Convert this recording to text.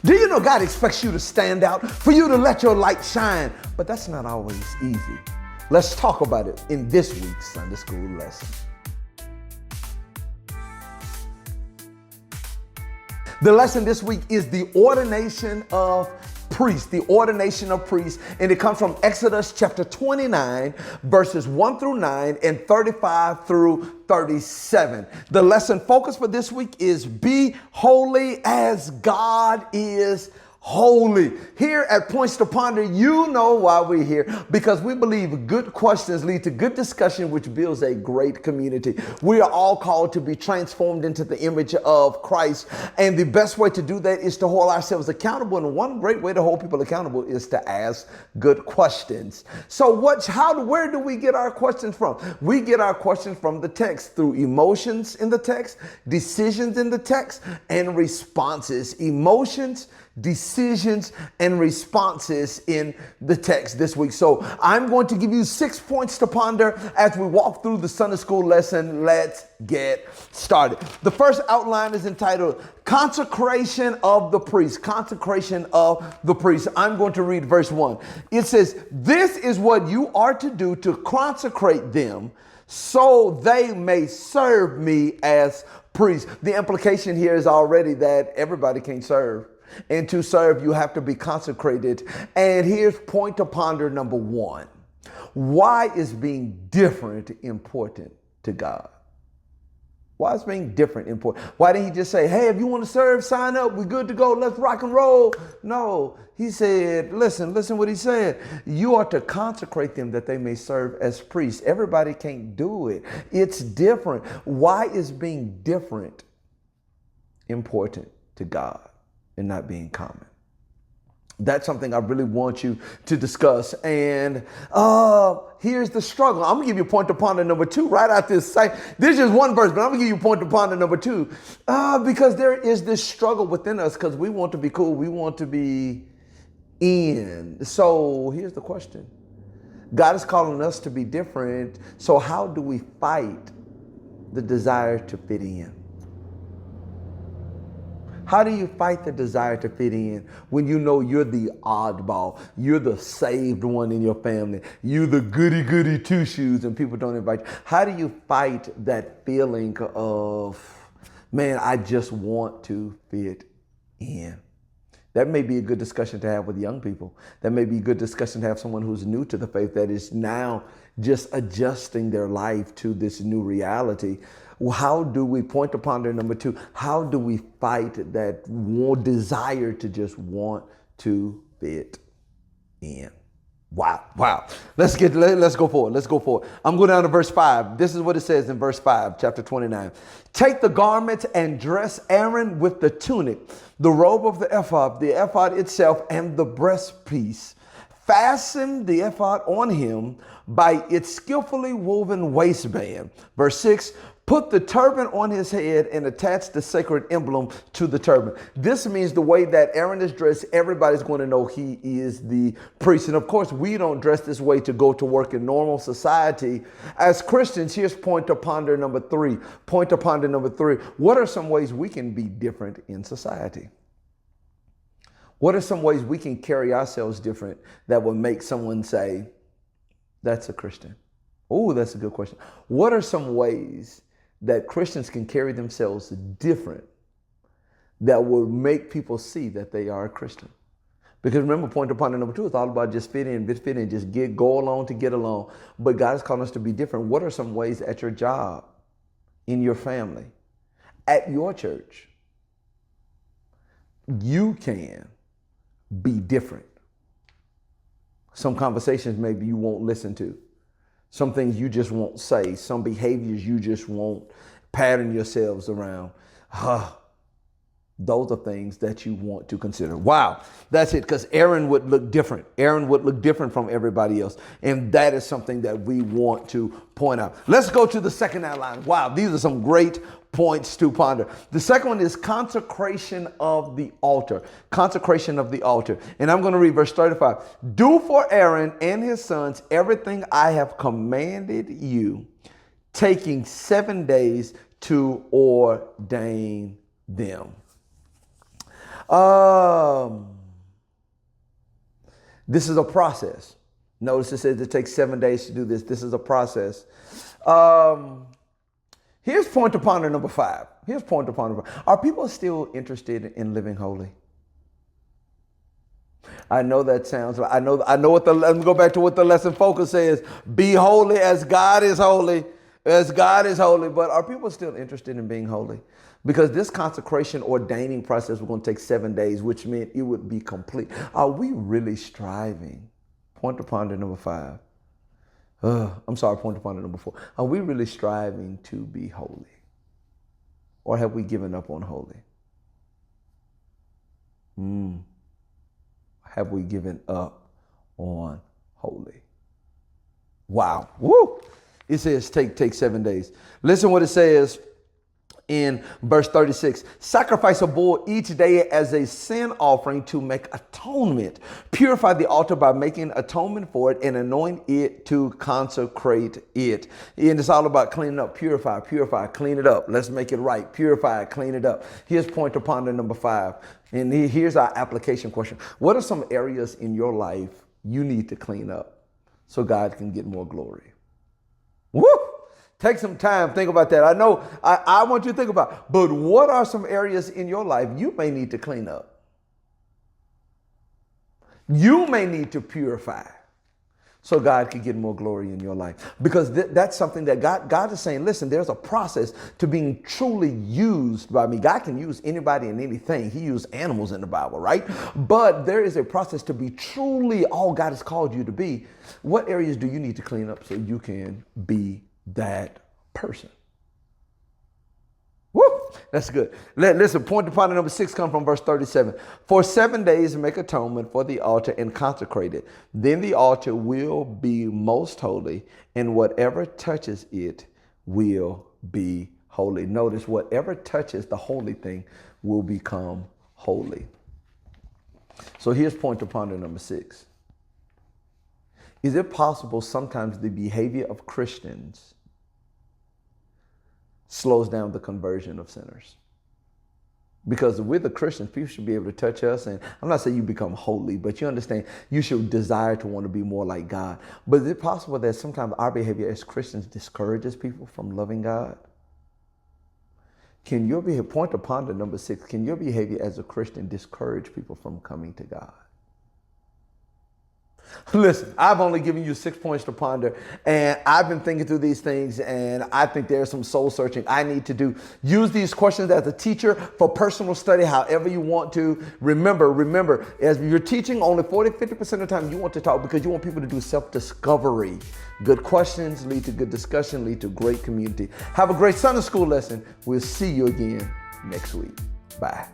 Do you know God expects you to stand out, for you to let your light shine? But that's not always easy. Let's talk about it in this week's Sunday School lesson. The lesson this week is the ordination of priests, the ordination of priests, and it comes from Exodus chapter 29, verses 1 through 9 and 35 through 37. The lesson focus for this week is be holy as God is holy. Here at Points to Ponder, you know why we're here, because we believe good questions lead to good discussion, which builds a great community. We are all called to be transformed into the image of Christ, and the best way to do that is to hold ourselves accountable, and one great way to hold people accountable is to ask good questions. So where do we get our questions from? We get our questions from the text through emotions in the text, decisions in the text, and responses. Emotions, decisions, and responses in the text this week. So I'm going to give you 6 points to ponder as we walk through the Sunday school lesson. Let's get started. The first outline is entitled Consecration of the Priest. Consecration of the Priest. I'm going to read verse 1. It says, "This is what you are to do to consecrate them, so they may serve me as priests." The implication here is already that everybody can serve. And to serve, you have to be consecrated. And here's point to ponder number 1. Why is being different important to God? Why is being different important? Why didn't he just say, hey, if you want to serve, sign up. We're good to go. Let's rock and roll. No, he said, listen what he said. You are to consecrate them that they may serve as priests. Everybody can't do it. It's different. Why is being different important to God and not being common? That's something I really want you to discuss. And here's the struggle. I'm gonna give you point to ponder number 2 right out this site. There's just one verse, but I'm gonna give you point to ponder number 2 because there is this struggle within us because we want to be cool. We want to be in. So here's the question. God is calling us to be different. So how do we fight the desire to fit in? How do you fight the desire to fit in when you know you're the oddball, you're the saved one in your family, you're the goody two shoes and people don't invite you? How do you fight that feeling of, man, I just want to fit in? That may be a good discussion to have with young people. That may be a good discussion to have someone who's new to the faith that is now just adjusting their life to this new reality. How do we point to ponder number 2? How do we fight that desire to just want to fit in? Wow. Let's go forward. I'm going down to verse 5. This is what it says in verse 5, chapter 29. Take the garment and dress Aaron with the tunic, the robe of the ephod itself, and the breastpiece. Fasten the ephod on him by its skillfully woven waistband. Verse 6. Put the turban on his head and attach the sacred emblem to the turban. This means the way that Aaron is dressed, everybody's going to know he is the priest. And of course, we don't dress this way to go to work in normal society. As Christians, here's point to ponder number 3. Point to ponder number 3. What are some ways we can be different in society? What are some ways we can carry ourselves different that will make someone say, that's a Christian? Oh, that's a good question. What are some ways that Christians can carry themselves different that will make people see that they are a Christian? Because remember, point to ponder number 2 is all about just fit in, just go along to get along. But God is calling us to be different. What are some ways at your job, in your family, at your church, you can be different? Some conversations maybe you won't listen to. Some things you just won't say. Some behaviors you just won't pattern yourselves around. Those are things that you want to consider. Wow, that's it, because Aaron would look different. Aaron would look different from everybody else. And that is something that we want to point out. Let's go to the second outline. Wow, these are some great points to ponder. The second one is consecration of the altar. Consecration of the altar. And I'm going to read verse 35. Do for Aaron and his sons everything I have commanded you, taking 7 days to ordain them. This is a process. Notice it says it takes 7 days to do this. This is a process. Here's point to ponder number 5. Here's point to ponder. Are people still interested in living holy? I know that sounds. I know what the. Let me go back to what the lesson focus says. Be holy as God is holy. As God is holy. But are people still interested in being holy? Because this consecration ordaining process was going to take 7 days, which meant it would be complete. Are we really striving? Point to ponder number 5. Point to ponder number 4. Are we really striving to be holy? Or have we given up on holy? Have we given up on holy? Wow. Woo! It says take 7 days. Listen what it says in verse 36. Sacrifice a bull each day as a sin offering to make atonement. Purify the altar by making atonement for it and anoint it to consecrate it. And it's all about cleaning up. Purify, clean it up. Let's make it right. Purify, clean it up. Here's point to ponder number 5. And here's our application question. What are some areas in your life you need to clean up so God can get more glory? Woo! Take some time, think about that. I know I want you to think about, but what are some areas in your life you may need to clean up? You may need to purify so God can get more glory in your life. Because that's something that God is saying, listen, there's a process to being truly used by me. God can use anybody and anything. He used animals in the Bible, right? But there is a process to be truly all God has called you to be. What areas do you need to clean up so you can be that person? Woo! That's good. Listen, point to ponder number 6 comes from verse 37. For 7 days make atonement for the altar and consecrate it. Then the altar will be most holy, and whatever touches it will be holy. Notice, whatever touches the holy thing will become holy. So here's point to ponder number 6. Is it possible sometimes the behavior of Christians slows down the conversion of sinners? Because we're the Christians, people should be able to touch us. And I'm not saying you become holy, but you understand you should desire to want to be more like God. But is it possible that sometimes our behavior as Christians discourages people from loving God? Can your behavior, point to ponder number 6, can your behavior as a Christian discourage people from coming to God? Listen, I've only given you 6 points to ponder, and I've been thinking through these things, and I think there's some soul searching I need to do. Use these questions as a teacher for personal study, however you want to. Remember, as you're teaching, only 40-50% of the time you want to talk because you want people to do self-discovery. Good questions lead to good discussion, lead to great community. Have a great Sunday school lesson. We'll see you again next week. Bye.